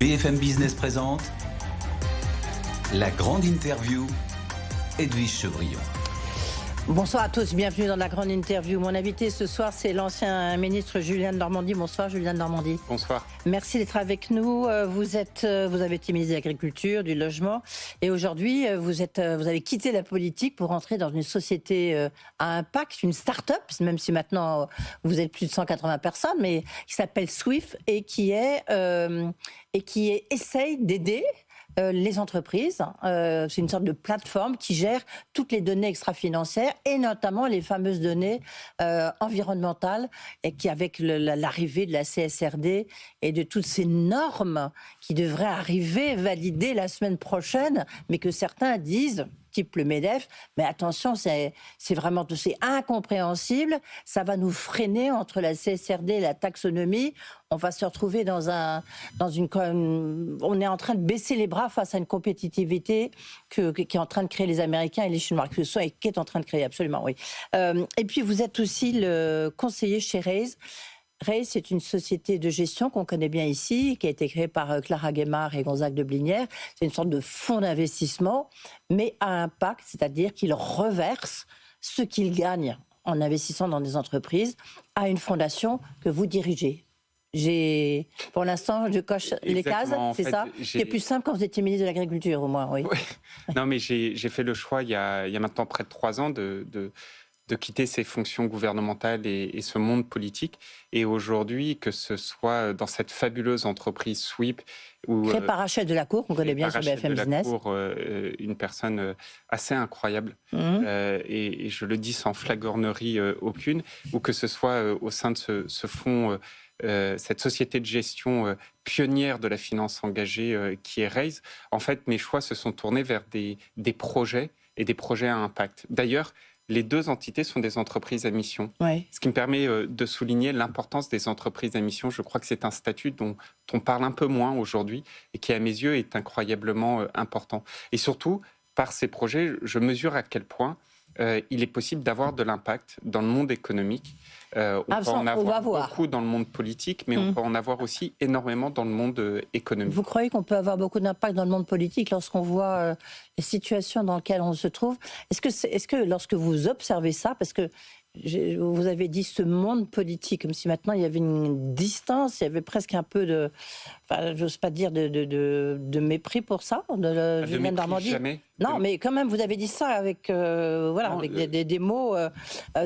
BFM Business présente la grande interview, Edwige Chevrillon. Bonsoir à tous, bienvenue dans la grande interview. Mon invité ce soir, c'est l'ancien ministre Julien Denormandie. Bonsoir Julien Denormandie. Bonsoir. Merci d'être avec nous. Vous avez été ministre de l'Agriculture, du Logement, et aujourd'hui, vous avez quitté la politique pour entrer dans une société à impact, une start-up, même si maintenant vous êtes plus de 180 personnes, mais qui s'appelle Swift et qui essaye d'aider les entreprises. C'est une sorte de plateforme qui gère toutes les données extra-financières et notamment les fameuses données environnementales, et qui, avec l'arrivée de la CSRD et de toutes ces normes qui devraient arriver validées la semaine prochaine, mais que certains disent, type le MEDEF, mais attention, c'est vraiment c'est incompréhensible, ça va nous freiner entre la CSRD et la taxonomie, on va se retrouver on est en train de baisser les bras face à une compétitivité qui est en train de créer les Américains et les Chinois, que ce soit, et qui est en train de créer, absolument, oui. Et puis vous êtes aussi le conseiller chez Raise. Raise, c'est une société de gestion qu'on connaît bien ici, qui a été créée par Clara Guémard et Gonzague de Blinière. C'est une sorte de fonds d'investissement, mais à impact, c'est-à-dire qu'il reverse ce qu'il gagne en investissant dans des entreprises à une fondation que vous dirigez. Pour l'instant, je coche les cases, c'est ça ? C'est plus simple quand vous étiez ministre de l'Agriculture, au moins, oui. Non, mais j'ai fait le choix, il y a maintenant près de 3 ans, de quitter ces fonctions gouvernementales et ce monde politique. Et aujourd'hui, que ce soit dans cette fabuleuse entreprise Sweep, créée par Rachel Delacour, qu'on connaît bien sur BFM Business. Une personne assez incroyable, et je le dis sans flagornerie aucune, ou que ce soit au sein de ce fonds, cette société de gestion pionnière de la finance engagée qui est Raise. En fait, mes choix se sont tournés vers des projets et des projets à impact. D'ailleurs, les 2 entités sont des entreprises à mission. Ouais. Ce qui me permet de souligner l'importance des entreprises à mission. Je crois que c'est un statut dont on parle un peu moins aujourd'hui et qui, à mes yeux, est incroyablement important. Et surtout, par ces projets, je mesure à quel point il est possible d'avoir de l'impact dans le monde économique. On peut en avoir beaucoup dans le monde politique, mais on peut en avoir aussi énormément dans le monde économique. Vous croyez qu'on peut avoir beaucoup d'impact dans le monde politique lorsqu'on voit les situations dans lesquelles on se trouve ? Est-ce que lorsque vous observez ça, parce que vous avez dit ce monde politique, comme si maintenant il y avait une distance, il y avait presque un peu de, enfin, j'ose pas dire de mépris pour ça, de Julien Denormandie. Jamais. Non, mais quand même, vous avez dit ça avec, avec des mots,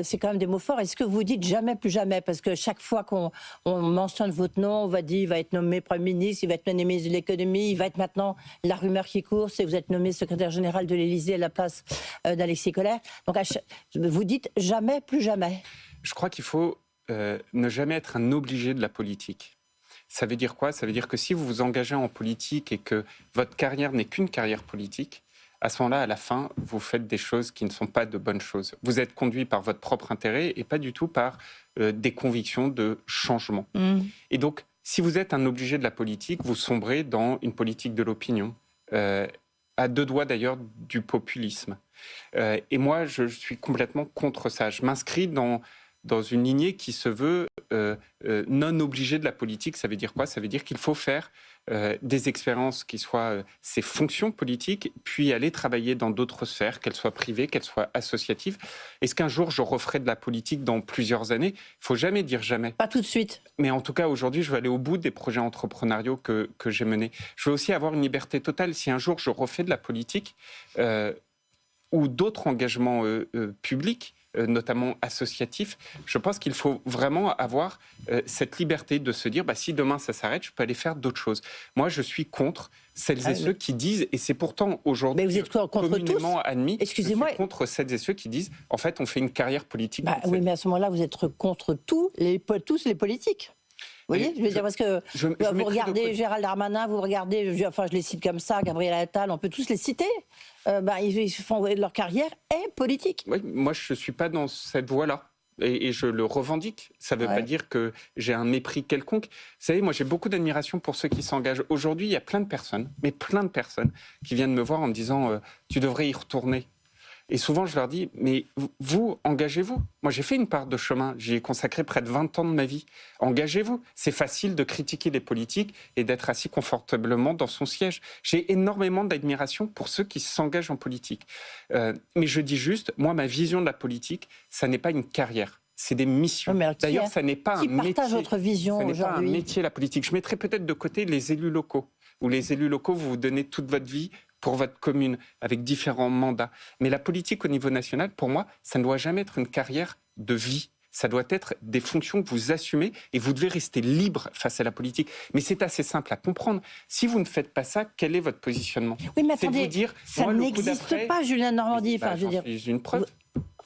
c'est quand même des mots forts. Est-ce que vous dites jamais, plus jamais ? Parce que chaque fois qu'on mentionne votre nom, on va dire il va être nommé Premier ministre, il va être nommé ministre de l'économie, il va être maintenant, la rumeur qui court, c'est que vous êtes nommé secrétaire général de l'Élysée à la place d'Alexis Kohler. Donc vous dites jamais, plus jamais. Je crois qu'il faut ne jamais être un obligé de la politique. Ça veut dire quoi ? Ça veut dire que si vous vous engagez en politique et que votre carrière n'est qu'une carrière politique, à ce moment-là, à la fin, vous faites des choses qui ne sont pas de bonnes choses. Vous êtes conduit par votre propre intérêt et pas du tout par des convictions de changement. Et donc, si vous êtes un obligé de la politique, vous sombrez dans une politique de l'opinion, à 2 doigts d'ailleurs du populisme. Et moi, je suis complètement contre ça. Je m'inscris dans une lignée qui se veut non obligée de la politique. Ça veut dire quoi ? Ça veut dire qu'il faut faire des expériences qui soient ces fonctions politiques, puis aller travailler dans d'autres sphères, qu'elles soient privées, qu'elles soient associatives. Est-ce qu'un jour, je referai de la politique dans plusieurs années ? Il ne faut jamais dire jamais. Pas tout de suite. Mais en tout cas, aujourd'hui, je veux aller au bout des projets entrepreneuriaux que j'ai menés. Je veux aussi avoir une liberté totale. Si un jour, je refais de la politique ou d'autres engagements publics, notamment associatifs, je pense qu'il faut vraiment avoir cette liberté de se dire si demain ça s'arrête, je peux aller faire d'autres choses. Moi, je suis contre celles et ceux qui disent, et c'est pourtant aujourd'hui communément admis, excusez-moi, je suis contre celles et ceux qui disent en fait on fait une carrière politique. Oui, mais à ce moment-là, vous êtes contre tous les politiques. Vous voyez, je veux dire, parce que vous regardez Gérald Darmanin, vous regardez, je les cite comme ça, Gabriel Attal, on peut tous les citer. Ils font leur carrière est politique. Oui, moi je ne suis pas dans cette voie-là. Et je le revendique. Ça ne veut pas dire que j'ai un mépris quelconque. Vous savez, moi j'ai beaucoup d'admiration pour ceux qui s'engagent. Aujourd'hui, il y a plein de personnes, qui viennent me voir en me disant tu devrais y retourner. Et souvent, je leur dis, mais vous, engagez-vous. Moi, j'ai fait une part de chemin. J'y ai consacré près de 20 ans de ma vie. Engagez-vous. C'est facile de critiquer les politiques et d'être assis confortablement dans son siège. J'ai énormément d'admiration pour ceux qui s'engagent en politique. Mais je dis juste, moi, ma vision de la politique, ça n'est pas une carrière. C'est des missions. D'ailleurs, ça n'est pas un métier. Qui partage votre vision aujourd'hui ? Ça n'est pas un métier, la politique. Je mettrais peut-être de côté les élus locaux. Où les élus locaux, vous vous donnez toute votre vie pour votre commune, avec différents mandats. Mais la politique au niveau national, pour moi, ça ne doit jamais être une carrière de vie. Ça doit être des fonctions que vous assumez et vous devez rester libre face à la politique. Mais c'est assez simple à comprendre. Si vous ne faites pas ça, quel est votre positionnement ? Oui, mais c'est attendez, de vous dire, ça n'existe pas, Julien Normandie. Enfin, je veux dire, une preuve.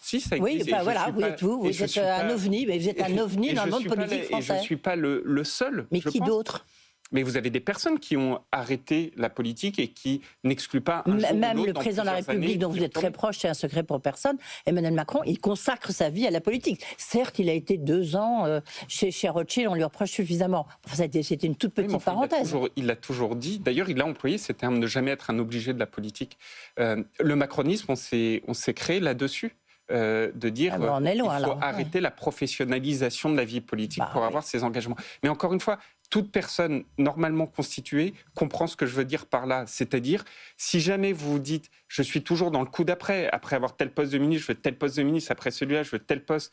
Si, ça existe. Oui, enfin, voilà, vous êtes vous êtes un ovni, mais vous êtes un ovni dans le monde politique français. Et je ne suis pas le seul. Mais qui d'autre ? Mais vous avez des personnes qui ont arrêté la politique et qui n'excluent pas un jour ou même l'autre, le président de la République, dont vous êtes très proche, c'est un secret pour personne, Emmanuel Macron, il consacre sa vie à la politique. Certes, il a été 2 ans chez Rothschild, on lui reproche suffisamment. Enfin, c'était une toute petite parenthèse. Il l'a toujours dit. D'ailleurs, il a employé ce terme de jamais être un obligé de la politique. Le macronisme, on s'est créé là-dessus. De dire qu'il faut arrêter la professionnalisation de la vie politique pour avoir ses engagements. Mais encore une fois, toute personne normalement constituée comprend ce que je veux dire par là. C'est-à-dire, si jamais vous vous dites « je suis toujours dans le coup d'après, après avoir tel poste de ministre, je veux tel poste de ministre, après celui-là, je veux tel poste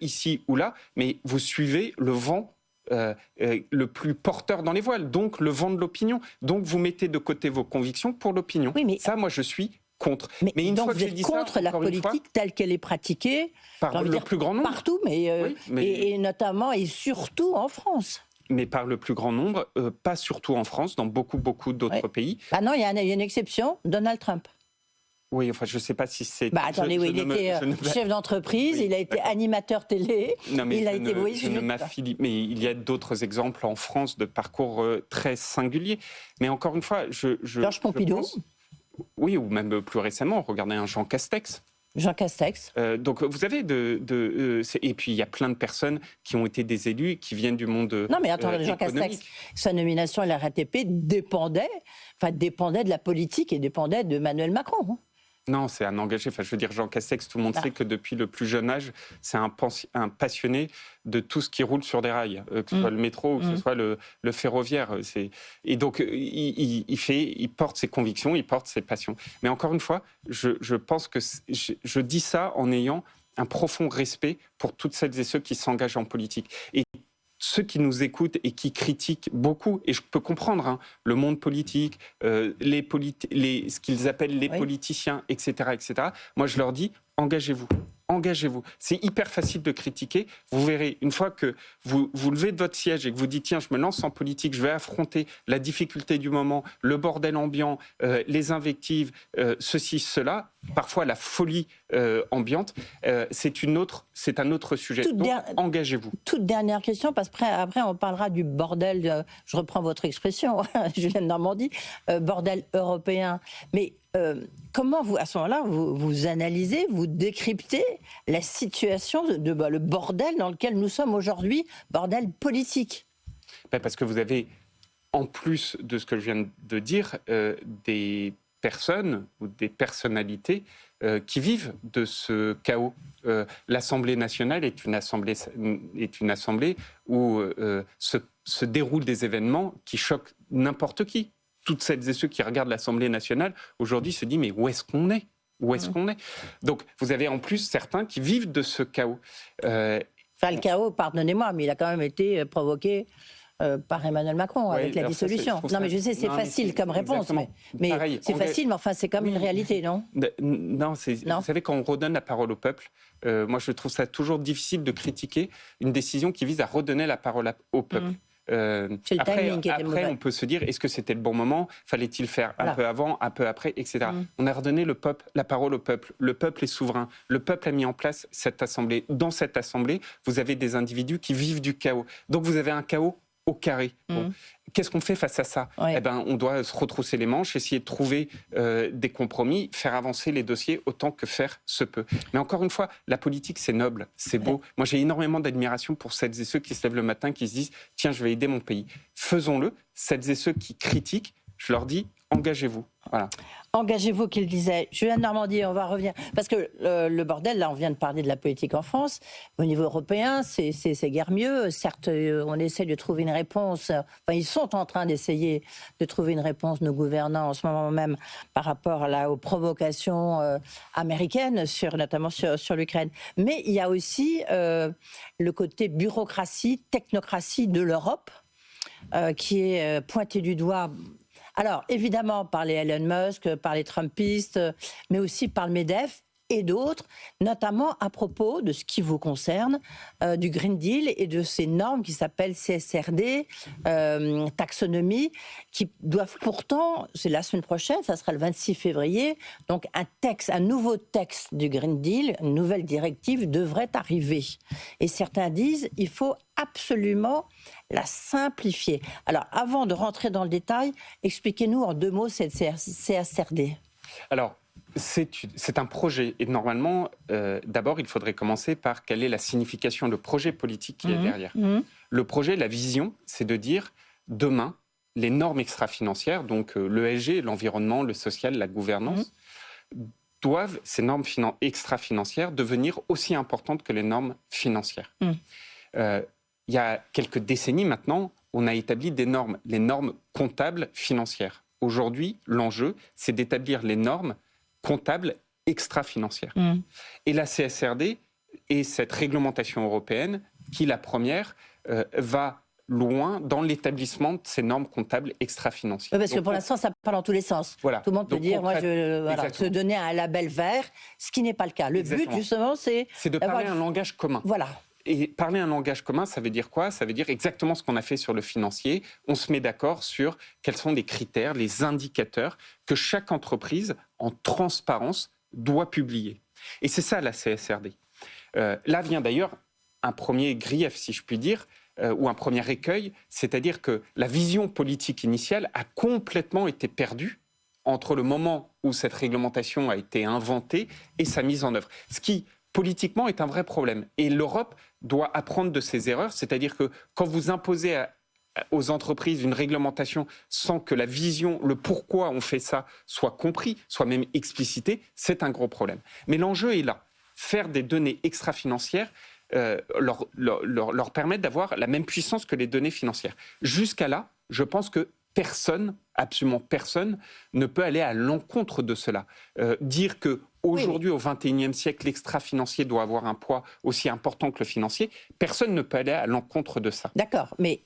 ici ou là », mais vous suivez le vent le plus porteur dans les voiles, donc le vent de l'opinion. Donc vous mettez de côté vos convictions pour l'opinion. Oui, mais... Ça, moi, je suis contre. Mais une donc fois que vous êtes contre la politique telle qu'elle est pratiquée par le plus grand nombre partout, et notamment et surtout en France. Mais par le plus grand nombre, pas surtout en France, dans beaucoup d'autres pays. Ah non, il y a une exception, Donald Trump. Oui, enfin, je ne sais pas si c'est... attendez, il était chef d'entreprise, il a été animateur télé, il a été... Mais il y a d'autres exemples en France de parcours très singuliers. Mais encore une fois, Georges Pompidou. Oui, ou même plus récemment, regardez un Jean Castex. Jean Castex. Donc vous avez et puis il y a plein de personnes qui ont été des élus, qui viennent du monde Non mais attendez, Jean Castex, sa nomination à la RATP dépendait de la politique et dépendait de Emmanuel Macron. Hein. Non, c'est un engagé. Enfin, je veux dire, Jean Castex, tout le monde sait que depuis le plus jeune âge, c'est un passionné de tout ce qui roule sur des rails, que ce soit le métro ou que ce soit le ferroviaire. Et donc, il porte ses convictions, il porte ses passions. Mais encore une fois, je pense que je dis ça en ayant un profond respect pour toutes celles et ceux qui s'engagent en politique. Et ceux qui nous écoutent et qui critiquent beaucoup, et je peux comprendre, le monde politique, ce qu'ils appellent les politiciens, etc., etc., moi je leur dis, engagez-vous. Engagez-vous. C'est hyper facile de critiquer. Vous verrez, une fois que vous levez de votre siège et que vous dites « Tiens, je me lance en politique, je vais affronter la difficulté du moment, le bordel ambiant, les invectives, ceci, cela », parfois la folie ambiante, c'est un autre sujet. Donc, engagez-vous. Toute dernière question, parce qu'après, on parlera du bordel, je reprends votre expression, Julien Normandie, bordel européen. Mais comment vous, à ce moment-là, vous analysez, vous décryptez la situation le bordel dans lequel nous sommes aujourd'hui, bordel politique? Parce que vous avez, en plus de ce que je viens de dire, des personnes ou des personnalités qui vivent de ce chaos. L'Assemblée nationale est une assemblée où se déroulent des événements qui choquent n'importe qui. Toutes celles et ceux qui regardent l'Assemblée nationale, aujourd'hui, se disent « mais où est-ce qu'on est ? Où est-ce qu'on est ?» Donc, vous avez en plus certains qui vivent de ce chaos. Le chaos, pardonnez-moi, mais il a quand même été provoqué par Emmanuel Macron avec la dissolution. Non, mais je sais, c'est facile comme réponse. Mais pareil, c'est facile, mais enfin, c'est comme une réalité, non ? Non, vous savez, quand on redonne la parole au peuple, moi, je trouve ça toujours difficile de critiquer une décision qui vise à redonner la parole au peuple. Après, on peut se dire, est-ce que c'était le bon moment ? Fallait-il faire un peu avant, un peu après, etc. On a redonné la parole au peuple. Le peuple est souverain. Le peuple a mis en place cette assemblée. Dans cette assemblée, vous avez des individus qui vivent du chaos. Donc vous avez un chaos au carré. Bon. Qu'est-ce qu'on fait face à ça ? On doit se retrousser les manches, essayer de trouver des compromis, faire avancer les dossiers autant que faire se peut. Mais encore une fois, la politique, c'est noble, c'est beau. Moi, j'ai énormément d'admiration pour celles et ceux qui se lèvent le matin, qui se disent « Tiens, je vais aider mon pays ». Faisons-le. Celles et ceux qui critiquent, je leur dis « engagez-vous. Voilà. Engagez-vous, qu'il disait. Julien Normandie, on va revenir. Parce que le bordel, là, on vient de parler de la politique en France. Au niveau européen, c'est guère mieux. Certes, on essaie de trouver une réponse. Enfin, ils sont en train d'essayer de trouver une réponse, nos gouvernants, en ce moment même, par rapport aux provocations américaines, notamment sur l'Ukraine. Mais il y a aussi le côté bureaucratie, technocratie de l'Europe, qui est pointé du doigt. Alors, évidemment, par les Elon Musk, par les Trumpistes, mais aussi par le MEDEF et d'autres, notamment à propos de ce qui vous concerne, du Green Deal et de ces normes qui s'appellent CSRD, taxonomie, qui doivent pourtant, c'est la semaine prochaine, ça sera le 26 février, donc un nouveau texte du Green Deal, une nouvelle directive devrait arriver. Et certains disent il faut absolument la simplifier. Alors, avant de rentrer dans le détail, expliquez-nous en 2 mots cette CSRD. Alors, c'est un projet. Et normalement, d'abord, il faudrait commencer par quelle est la signification, le projet politique qui est derrière. Le projet, la vision, c'est de dire, demain, les normes extra-financières, donc l'ESG, l'environnement, le social, la gouvernance, doivent, ces normes extra-financières, devenir aussi importantes que les normes financières. Il y a quelques décennies maintenant, on a établi des normes, les normes comptables financières. Aujourd'hui, l'enjeu, c'est d'établir les normes comptables extra-financières. Et la CSRD et cette réglementation européenne, qui la première, va loin dans l'établissement de ces normes comptables extra-financières. Oui, parce que pour l'instant, ça part dans tous les sens. Voilà. Tout le monde peut dire, moi, se donner un label vert, ce qui n'est pas le cas. Le but, justement, c'est de parler un langage commun. Voilà. Et parler un langage commun, ça veut dire quoi? Ça veut dire exactement ce qu'on a fait sur le financier. On se met d'accord sur quels sont les critères, les indicateurs que chaque entreprise, en transparence, doit publier. Et c'est ça la CSRD. Là vient d'ailleurs un premier grief, si je puis dire, ou un premier écueil, c'est-à-dire que la vision politique initiale a complètement été perdue entre le moment où cette réglementation a été inventée et sa mise en œuvre. Ce qui, politiquement, est un vrai problème. Et l'Europe doit apprendre de ses erreurs, c'est-à-dire que quand vous imposez aux entreprises une réglementation sans que la vision, le pourquoi on fait ça, soit compris, soit même explicité, c'est un gros problème. Mais l'enjeu est là. Faire des données extra-financières leur permettre d'avoir la même puissance que les données financières. Jusqu'à là, je pense que personne, absolument personne, ne peut aller à l'encontre de cela. Dire qu'aujourd'hui, au XXIe siècle, l'extra-financier doit avoir un poids aussi important que le financier, personne ne peut aller à l'encontre de ça. D'accord, mais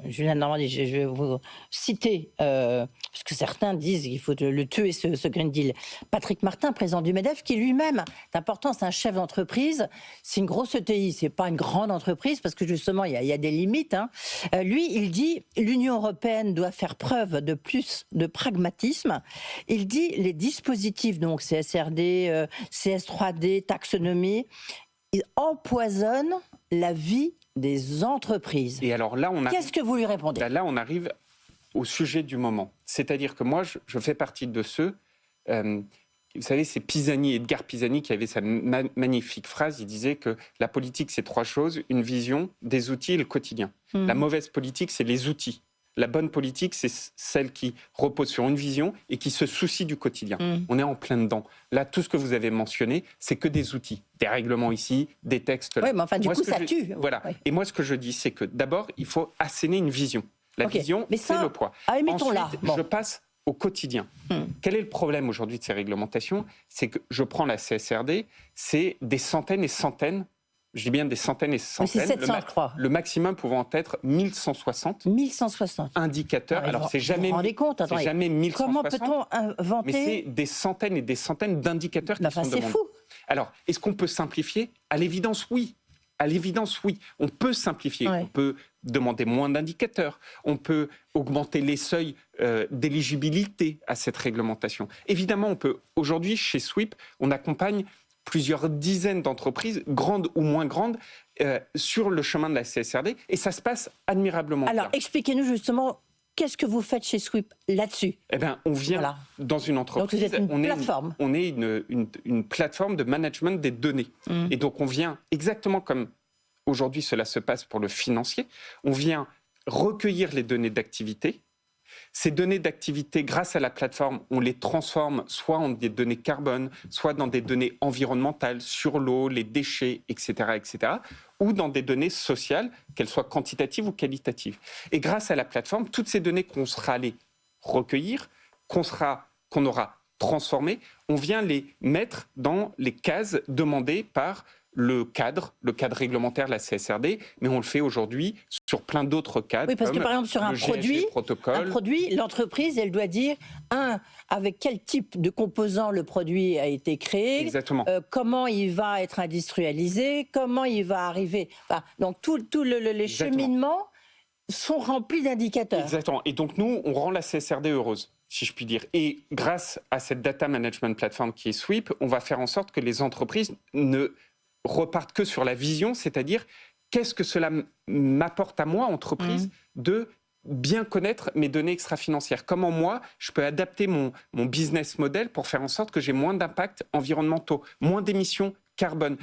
Julien Normandie, je vais vous citer, parce que certains disent qu'il faut le tuer, ce Green Deal. Patrick Martin, président du MEDEF, qui lui-même, d'important, c'est un chef d'entreprise, c'est une grosse ETI, c'est pas une grande entreprise, parce que justement, il y a des limites. Lui, il dit l'Union européenne doit faire preuve de plus de pragmatisme. Il dit les dispositifs, donc CSRD, CS3D, taxonomie, ils empoisonnent la vie des entreprises. Et alors là, qu'est-ce que vous lui répondez? Là, on arrive au sujet du moment. C'est-à-dire que moi, je fais partie de ceux... vous savez, c'est Pisani, Edgar Pisani, qui avait sa magnifique phrase. Il disait que la politique, c'est 3 choses. Une vision, des outils et le quotidien. La mauvaise politique, c'est les outils. La bonne politique, c'est celle qui repose sur une vision et qui se soucie du quotidien. On est en plein dedans. Là, tout ce que vous avez mentionné, c'est que des outils. Des règlements ici, des textes là. Oui, mais enfin, du coup, ça tue. Voilà. Oui. Et moi, ce que je dis, c'est que d'abord, il faut asséner une vision. La vision, c'est le poids. Ensuite, je passe au quotidien. Quel est le problème aujourd'hui de ces réglementations? C'est que je prends la CSRD, c'est des centaines et centaines, je dis bien des centaines et centaines, c'est 700, je crois. Le maximum pouvant être 1160 indicateurs. Alors, c'est jamais 1160. Comment peut-on inventer? Mais c'est des centaines et des centaines d'indicateurs qui sont demandés. C'est fou. Alors, est-ce qu'on peut simplifier? À l'évidence, oui. À l'évidence, oui. On peut simplifier. Ouais. On peut demander moins d'indicateurs. On peut augmenter les seuils d'éligibilité à cette réglementation. Évidemment, on peut. Aujourd'hui, chez Sweep, on accompagne plusieurs dizaines d'entreprises, grandes ou moins grandes, sur le chemin de la CSRD, et ça se passe admirablement bien. Alors, expliquez-nous justement, qu'est-ce que vous faites chez Sweep là-dessus? Eh bien, on vient dans une entreprise... Donc, vous êtes une plateforme. On est une plateforme de management des données. Et donc, on vient, exactement comme aujourd'hui cela se passe pour le financier, on vient recueillir les données d'activité, Ces données d'activité, grâce à la plateforme, on les transforme soit en des données carbone, soit dans des données environnementales, sur l'eau, les déchets, etc., etc., ou dans des données sociales, qu'elles soient quantitatives ou qualitatives. Et grâce à la plateforme, toutes ces données qu'on sera allé recueillir, qu'on aura transformées, on vient les mettre dans les cases demandées par le cadre réglementaire de la CSRD, mais on le fait aujourd'hui sur plein d'autres cadres. Oui, parce que par exemple, sur un produit, l'entreprise, elle doit dire, avec quel type de composant le produit a été créé, exactement. Comment il va être industrialisé, comment il va arriver. Enfin, donc, les cheminements sont remplis d'indicateurs. Exactement. Et donc, nous, on rend la CSRD heureuse, si je puis dire. Et grâce à cette data management platform qui est Sweep, on va faire en sorte que les entreprises ne repartent que sur la vision, c'est-à-dire qu'est-ce que cela m'apporte à moi, entreprise, de bien connaître mes données extra-financières. Comment moi, je peux adapter mon business model pour faire en sorte que j'ai moins d'impacts environnementaux, moins d'émissions carbone,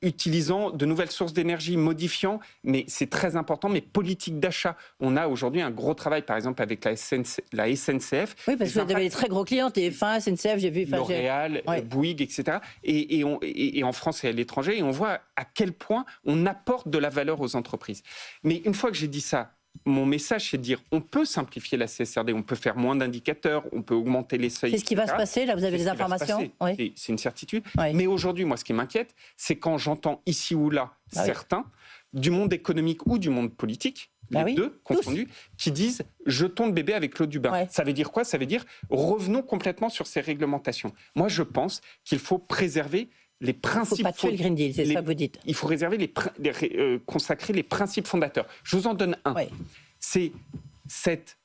utilisant de nouvelles sources d'énergie, modifiant, mais c'est très important, mes politiques d'achat. On a aujourd'hui un gros travail, par exemple, avec la SNCF. Oui, parce que vous avez des très gros clients, TF1, SNCF, j'ai vu... L'Oréal, Bouygues, etc. Et en France et à l'étranger, et on voit à quel point on apporte de la valeur aux entreprises. Mais une fois que j'ai dit ça, mon message, c'est de dire on peut simplifier la CSRD, on peut faire moins d'indicateurs, on peut augmenter les seuils. C'est ce qui va se passer, là, vous avez des informations. Oui. C'est une certitude. Oui. Mais aujourd'hui, moi, ce qui m'inquiète, c'est quand j'entends ici ou là certains, du monde économique ou du monde politique, les deux confondus, qui disent jetons le bébé avec l'eau du bain. Ouais. Ça veut dire quoi? Ça veut dire revenons complètement sur ces réglementations. Moi, je pense qu'il faut préserver les principes. Il ne faut pas tuer le Green Deal, c'est ça que vous dites. Il faut réserver consacrer les principes fondateurs. Je vous en donne un. Oui. C'est cette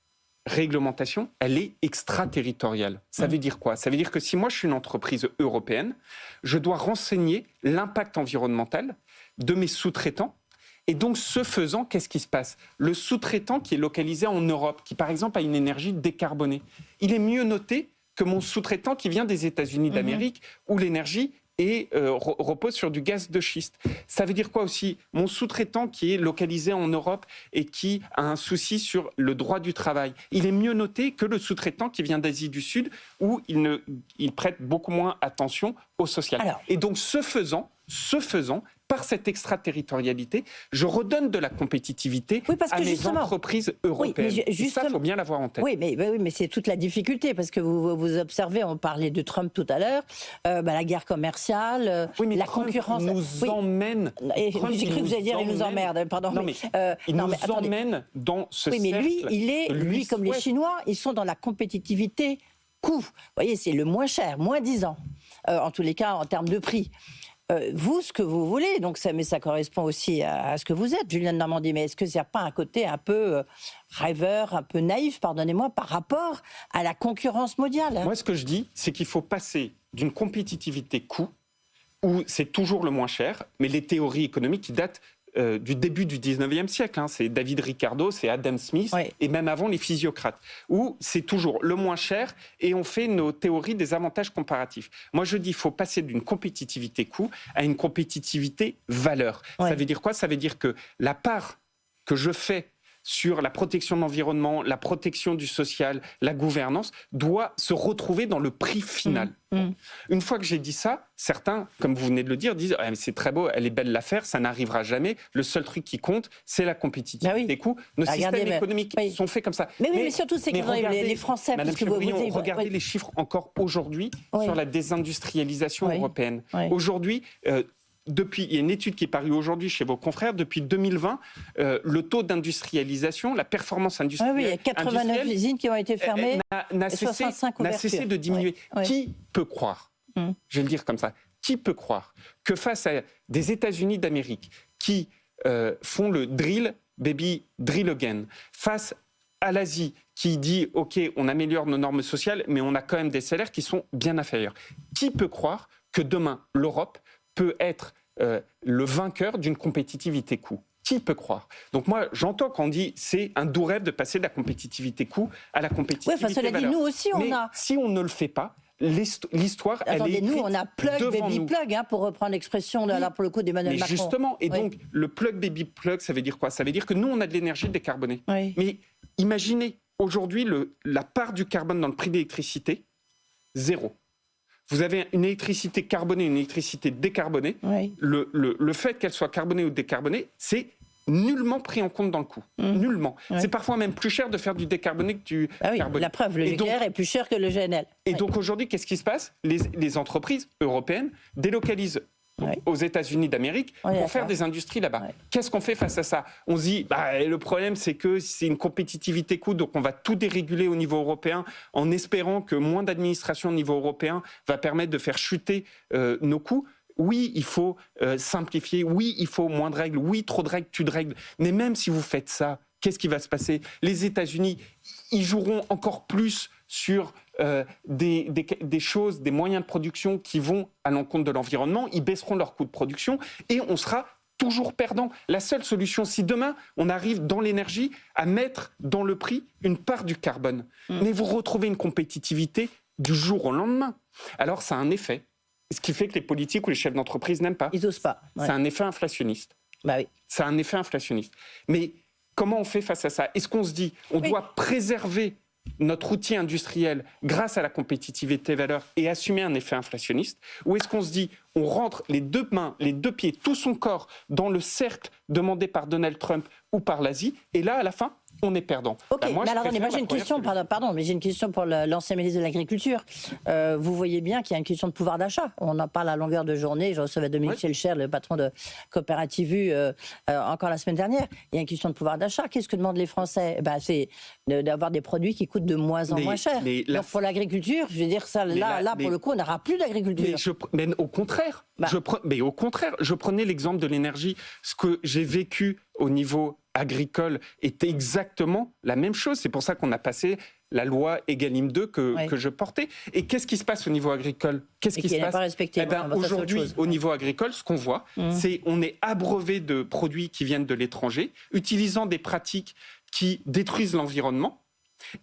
réglementation, elle est extraterritoriale. Ça veut dire quoi? Ça veut dire que si moi je suis une entreprise européenne, je dois renseigner l'impact environnemental de mes sous-traitants. Et donc, ce faisant, qu'est-ce qui se passe? Le sous-traitant qui est localisé en Europe, qui par exemple a une énergie décarbonée, il est mieux noté que mon sous-traitant qui vient des États-Unis d'Amérique, où l'énergie repose sur du gaz de schiste. Ça veut dire quoi aussi? Mon sous-traitant qui est localisé en Europe et qui a un souci sur le droit du travail, il est mieux noté que le sous-traitant qui vient d'Asie du Sud, où il prête beaucoup moins attention au social. Alors, et donc, ce faisant, par cette extraterritorialité, je redonne de la compétitivité à mes entreprises européennes. Oui, et ça, il faut bien l'avoir en tête. Oui, mais c'est toute la difficulté, parce que vous observez, on parlait de Trump tout à l'heure, la guerre commerciale, la concurrence... nous emmène... J'ai cru que vous alliez dire il nous emmerde, pardon. Non, mais il nous emmène dans ce cercle. Oui, mais lui, comme les Chinois, ils sont dans la compétitivité coût. Vous voyez, c'est le moins cher, moins 10 ans, en tous les cas, en termes de prix. Vous, ce que vous voulez, mais ça correspond aussi à ce que vous êtes, Julien de Normandie, mais est-ce que il n'y a pas un côté un peu rêveur, un peu naïf, pardonnez-moi, par rapport à la concurrence mondiale? Moi, ce que je dis, c'est qu'il faut passer d'une compétitivité coût, où c'est toujours le moins cher, mais les théories économiques qui datent du début du 19e siècle, c'est David Ricardo, c'est Adam Smith, et même avant les physiocrates, où c'est toujours le moins cher et on fait nos théories des avantages comparatifs. Moi je dis qu'il faut passer d'une compétitivité coût à une compétitivité valeur. Ça veut dire quoi? Ça veut dire que la part que je fais sur la protection de l'environnement, la protection du social, la gouvernance, doit se retrouver dans le prix final. Une fois que j'ai dit ça, certains, comme vous venez de le dire, disent mais c'est très beau, elle est belle l'affaire, ça n'arrivera jamais. Le seul truc qui compte, c'est la compétitivité des coûts. Nos systèmes économiques sont faits comme ça. Mais surtout, c'est que les Français... Madame Chevrillon, regardez les chiffres encore aujourd'hui sur la désindustrialisation européenne. Aujourd'hui... il y a une étude qui est parue aujourd'hui chez vos confrères, depuis 2020, le taux d'industrialisation, la performance industrielle... il y a 89 usines qui ont été fermées, n'a cessé de diminuer. Qui peut croire, je vais le dire comme ça, qui peut croire que face à des États-Unis d'Amérique qui font le drill, baby, drill again, face à l'Asie qui dit « Ok, on améliore nos normes sociales, mais on a quand même des salaires qui sont bien inférieurs », qui peut croire que demain, l'Europe peut être le vainqueur d'une compétitivité coût? Qui peut croire? Donc moi, j'entends quand on dit c'est un doux rêve de passer de la compétitivité coût à la compétitivité valeur. Cela dit, nous aussi, mais si on ne le fait pas, l'histoire, elle est Attendez, nous, écrite on a plug, devant baby nous. plug, pour reprendre l'expression, là, pour le coup, d'Emmanuel Mais Macron. justement, et Oui. donc, le plug, baby plug, ça veut dire quoi? Ça veut dire que nous, on a de l'énergie décarbonée. Oui. Mais imaginez, aujourd'hui, la part du carbone dans le prix de l'électricité, 0. Vous avez une électricité carbonée, une électricité décarbonée. Oui. Le fait qu'elle soit carbonée ou décarbonée, c'est nullement pris en compte dans le coût. Nullement. Ouais. C'est parfois même plus cher de faire du décarboné que du Ah oui, carboné. la preuve, le Et donc- nucléaire est plus cher que le GNL. Et Oui. donc aujourd'hui, qu'est-ce qui se passe? Les entreprises européennes délocalisent Oui. aux États-Unis d'Amérique Oui, pour faire d'accord. des industries là-bas. Oui. Qu'est-ce qu'on fait face à ça? On se dit, le problème, c'est que c'est une compétitivité coût, donc on va tout déréguler au niveau européen en espérant que moins d'administration au niveau européen va permettre de faire chuter nos coûts. Oui, il faut simplifier. Oui, il faut moins de règles. Oui, trop de règles, tu de règles. Mais même si vous faites ça, qu'est-ce qui va se passer? Les États-Unis, ils joueront encore plus sur des choses, des moyens de production qui vont à l'encontre de l'environnement. Ils baisseront leurs coûts de production et on sera toujours perdant. La seule solution, si demain on arrive dans l'énergie à mettre dans le prix une part du carbone, mais vous retrouvez une compétitivité du jour au lendemain. Alors ça a un effet. Ce qui fait que les politiques ou les chefs d'entreprise n'aiment pas. Ils n'osent pas. Ouais. C'est un effet inflationniste. Bah oui. Ça a un effet inflationniste. Mais comment on fait face à ça? Est-ce qu'on se dit on doit préserver notre outil industriel grâce à la compétitivité valeur et assumer un effet inflationniste? Ou est-ce qu'on se dit on rentre les deux mains, les deux pieds, tout son corps dans le cercle demandé par Donald Trump ou par l'Asie et là, à la fin, on est perdant? Ok, Moi, mais alors, je attendez, moi j'ai préfère une la première question, solution. pardon, mais j'ai une question pour l'ancien ministre de l'Agriculture. Vous voyez bien qu'il y a une question de pouvoir d'achat. On en parle à longueur de journée. Je recevais Dominique Schelcher, le patron de Coopérative U, encore la semaine dernière. Il y a une question de pouvoir d'achat. Qu'est-ce que demandent les Français? C'est d'avoir des produits qui coûtent de moins en moins cher. Donc pour l'agriculture, je veux dire, ça, pour le coup, on n'aura plus d'agriculture. Mais au contraire, je prenais l'exemple de l'énergie. Ce que j'ai vécu au niveau agricole est exactement la même chose. C'est pour ça qu'on a passé la loi Egalim 2 que je portais. Et qu'est-ce qui se passe au niveau agricole? Qu'est-ce qui se passe? Pas respecté. Aujourd'hui, au niveau agricole, ce qu'on voit, c'est on est abreuvé de produits qui viennent de l'étranger, utilisant des pratiques qui détruisent l'environnement.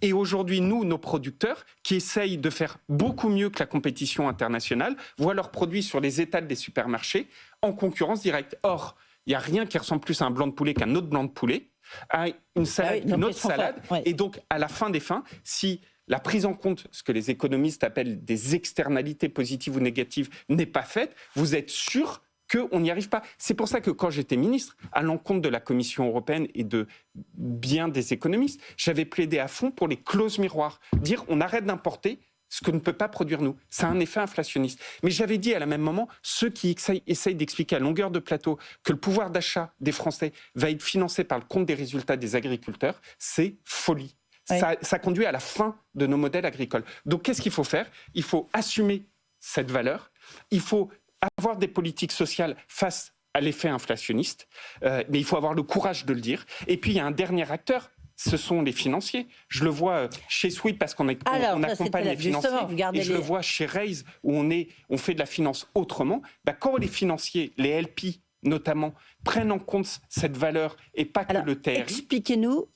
Et aujourd'hui, nous, nos producteurs, qui essayent de faire beaucoup mieux que la compétition internationale, voient leurs produits sur les étals des supermarchés en concurrence directe. Or, il n'y a rien qui ressemble plus à un blanc de poulet qu'un autre blanc de poulet, à une salade, une autre salade. Et donc, à la fin des fins, si la prise en compte, ce que les économistes appellent des externalités positives ou négatives, n'est pas faite, vous êtes sûr qu'on n'y arrive pas. C'est pour ça que quand j'étais ministre, à l'encontre de la Commission européenne et de bien des économistes, j'avais plaidé à fond pour les clauses miroirs. Dire on arrête d'importer ce que ne peut pas produire nous. C'est un effet inflationniste. Mais j'avais dit à la même moment, ceux qui essayent d'expliquer à longueur de plateau que le pouvoir d'achat des Français va être financé par le compte des résultats des agriculteurs, c'est folie. Ça conduit à la fin de nos modèles agricoles. Donc qu'est-ce qu'il faut faire? Il faut assumer cette valeur. Il faut avoir des politiques sociales face à l'effet inflationniste. Mais il faut avoir le courage de le dire. Et puis il y a un dernier acteur. Ce sont les financiers. Je le vois chez Sweet parce qu'on accompagne les financiers. Et je le vois chez Raise où on fait de la finance autrement. Quand les financiers, les LP notamment, prennent en compte cette valeur et pas que le TRI, expliquez-nous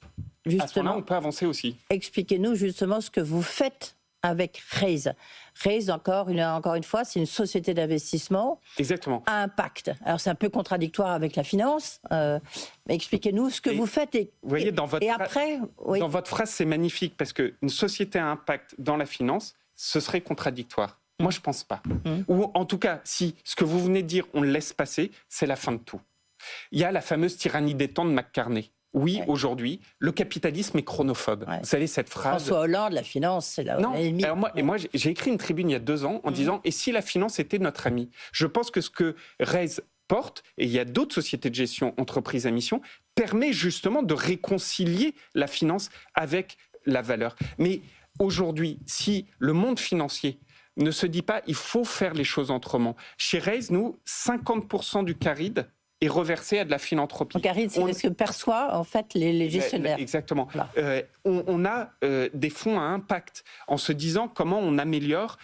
justement. À ce moment-là, on peut avancer aussi. Expliquez-nous justement ce que vous faites avec Raise. Raise, encore une fois, c'est une société d'investissement. Exactement. À impact. Alors, c'est un peu contradictoire avec la finance. Mais expliquez-nous ce que vous faites. Vous voyez, dans votre phrase, c'est magnifique, parce qu'une société à impact dans la finance, ce serait contradictoire. Moi, je ne pense pas. Ou en tout cas, si ce que vous venez de dire, on le laisse passer, c'est la fin de tout. Il y a la fameuse tyrannie des temps de McCartney. Oui, aujourd'hui, le capitalisme est chronophobe. Vous savez, cette phrase... François Hollande, la finance, c'est la limite. Alors moi, j'ai écrit une tribune il y a 2 ans en disant « Et si la finance était notre amie ?» Je pense que ce que Raise porte, et il y a d'autres sociétés de gestion, entreprises à mission, permet justement de réconcilier la finance avec la valeur. Mais aujourd'hui, si le monde financier ne se dit pas « Il faut faire les choses autrement », chez Raise, nous, 50% du caride est reversé à de la philanthropie. Donc, Aride, c'est ce que perçoient en fait les gestionnaires. Exactement. Voilà. On a des fonds à impact en se disant comment on améliore,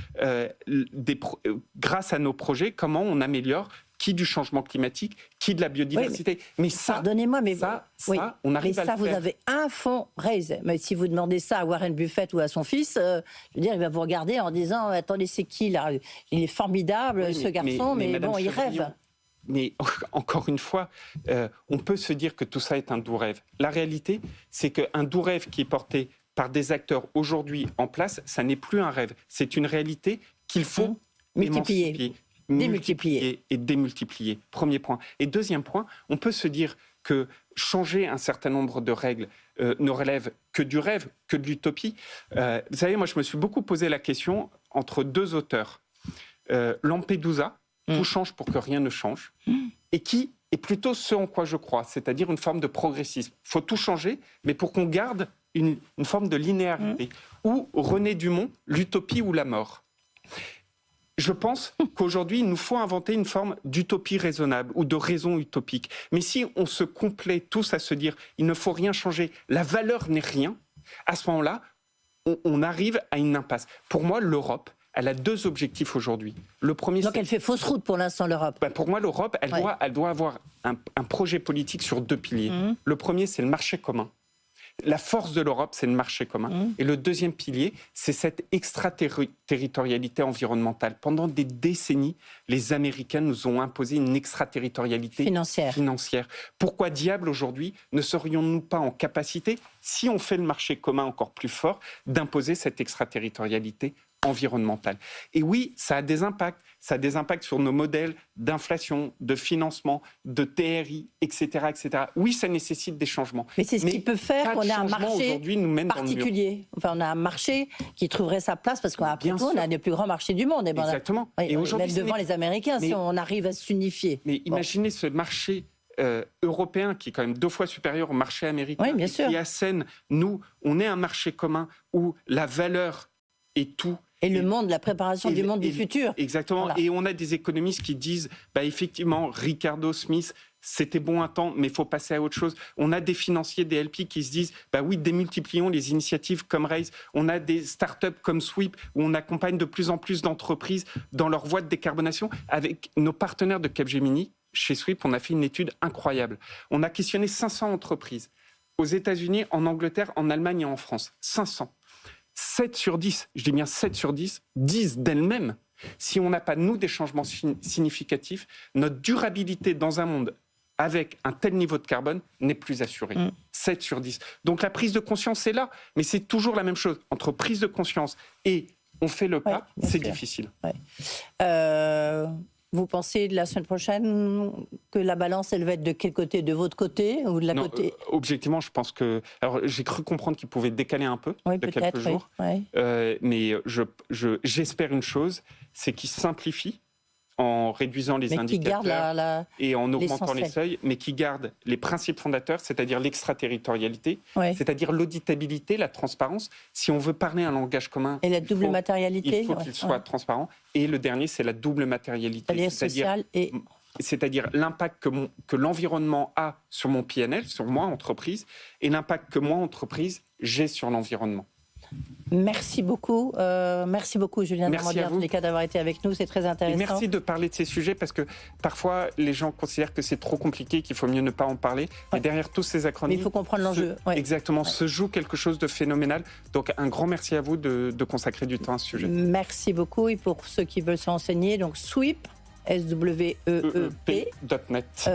grâce à nos projets, comment on améliore qui du changement climatique, qui de la biodiversité. Oui, mais ça, pardonnez-moi, mais on arrive à le faire. vous avez un fonds Raise. Mais si vous demandez ça à Warren Buffett ou à son fils, je veux dire, il va vous regarder en disant attendez, c'est qui là? Il est formidable, ce garçon, mais bon, il rêve. Mais encore une fois, on peut se dire que tout ça est un doux rêve. La réalité, c'est qu'un doux rêve qui est porté par des acteurs aujourd'hui en place, ça n'est plus un rêve. C'est une réalité qu'il faut multiplier. Démultiplier et démultiplier. Premier point. Et deuxième point, on peut se dire que changer un certain nombre de règles ne relève que du rêve, que de l'utopie. Vous savez, moi, je me suis beaucoup posé la question entre deux auteurs. Lampedusa, Tout change pour que rien ne change, et qui est plutôt ce en quoi je crois, c'est-à-dire une forme de progressisme. Il faut tout changer, mais pour qu'on garde une forme de linéarité. Ou René Dumont, L'utopie ou la mort. Je pense qu'aujourd'hui, il nous faut inventer une forme d'utopie raisonnable ou de raison utopique. Mais si on se complaît tous à se dire il ne faut rien changer, la valeur n'est rien, à ce moment-là, on arrive à une impasse. Pour moi, l'Europe, elle a deux objectifs aujourd'hui. Le premier, donc elle fait fausse route pour l'instant, l'Europe. Pour moi, l'Europe, elle doit avoir un projet politique sur deux piliers. Le premier, c'est le marché commun. La force de l'Europe, c'est le marché commun. Et le deuxième pilier, c'est cette extraterritorialité environnementale. Pendant des décennies, les Américains nous ont imposé une extraterritorialité financière. Pourquoi diable, aujourd'hui, ne serions-nous pas en capacité, si on fait le marché commun encore plus fort, d'imposer cette extraterritorialité environnementale? Et oui, ça a des impacts. Ça a des impacts sur nos modèles d'inflation, de financement, de TRI, etc., etc. Oui, ça nécessite des changements. Mais c'est ce qui peut faire qu'on ait un marché particulier. Enfin, on a un marché qui trouverait sa place parce qu'après tout, on a le plus grand marché du monde. Exactement. Et aujourd'hui, même devant les Américains, si on arrive à s'unifier. Mais imaginez ce marché européen qui est quand même 2 fois supérieur au marché américain. Oui, bien sûr. Qui assène, nous, on est un marché commun où la valeur est tout. Et le monde, la préparation du monde du futur. Exactement. Voilà. Et on a des économistes qui disent, effectivement, Ricardo Smith, c'était bon un temps, mais il faut passer à autre chose. On a des financiers, des LP qui se disent, oui, démultiplions les initiatives comme Raise. On a des startups comme Sweep, où on accompagne de plus en plus d'entreprises dans leur voie de décarbonation. Avec nos partenaires de Capgemini, chez Sweep, on a fait une étude incroyable. On a questionné 500 entreprises. Aux États-Unis, en Angleterre, en Allemagne et en France. 500. 7 sur 10, je dis bien 7 sur 10, disent d'elles-mêmes, si on n'a pas, nous, des changements significatifs, notre durabilité dans un monde avec un tel niveau de carbone n'est plus assurée. 7 sur 10. Donc la prise de conscience est là, mais c'est toujours la même chose. Entre prise de conscience et on fait le pas, c'est difficile. Vous pensez de la semaine prochaine que la balance, elle va être de quel côté? De votre côté ou de la côté objectivement, je pense que... Alors, j'ai cru comprendre qu'il pouvait décaler un peu de quelques jours. Mais j'espère une chose, c'est qu'il simplifie en réduisant les indicateurs et en augmentant les seuils, mais qui garde les principes fondateurs, c'est-à-dire l'extraterritorialité, c'est-à-dire l'auditabilité, la transparence. Si on veut parler un langage commun, et la double matérialité, il faut qu'il soit transparent. Et le dernier, c'est la double matérialité, c'est-à-dire l'impact que l'environnement a sur mon PNL, sur moi, entreprise, et l'impact que moi, entreprise, j'ai sur l'environnement. Merci beaucoup, Julien Normandie, en tous les cas, d'avoir été avec nous, c'est très intéressant. Et merci de parler de ces sujets, parce que parfois, les gens considèrent que c'est trop compliqué, qu'il faut mieux ne pas en parler. Mais derrière tous ces acronymes... Mais il faut comprendre l'enjeu. Exactement, se joue quelque chose de phénoménal. Donc, un grand merci à vous de consacrer du temps à ce sujet. Merci beaucoup. Et pour ceux qui veulent se renseigner, donc Sweep, SWEEP.net,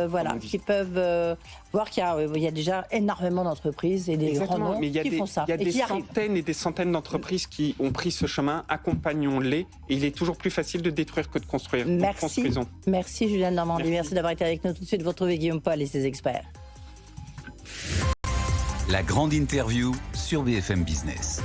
voilà, qui peuvent voir qu'il y a déjà énormément d'entreprises et des grands noms qui font ça. Il y a des centaines et des centaines d'entreprises qui ont pris ce chemin. Accompagnons-les. Et il est toujours plus facile de détruire que de construire. Merci. Merci Julien Normandie. Merci d'avoir été avec nous. Tout de suite, vous retrouvez Guillaume Paul et ses experts. La grande interview sur BFM Business.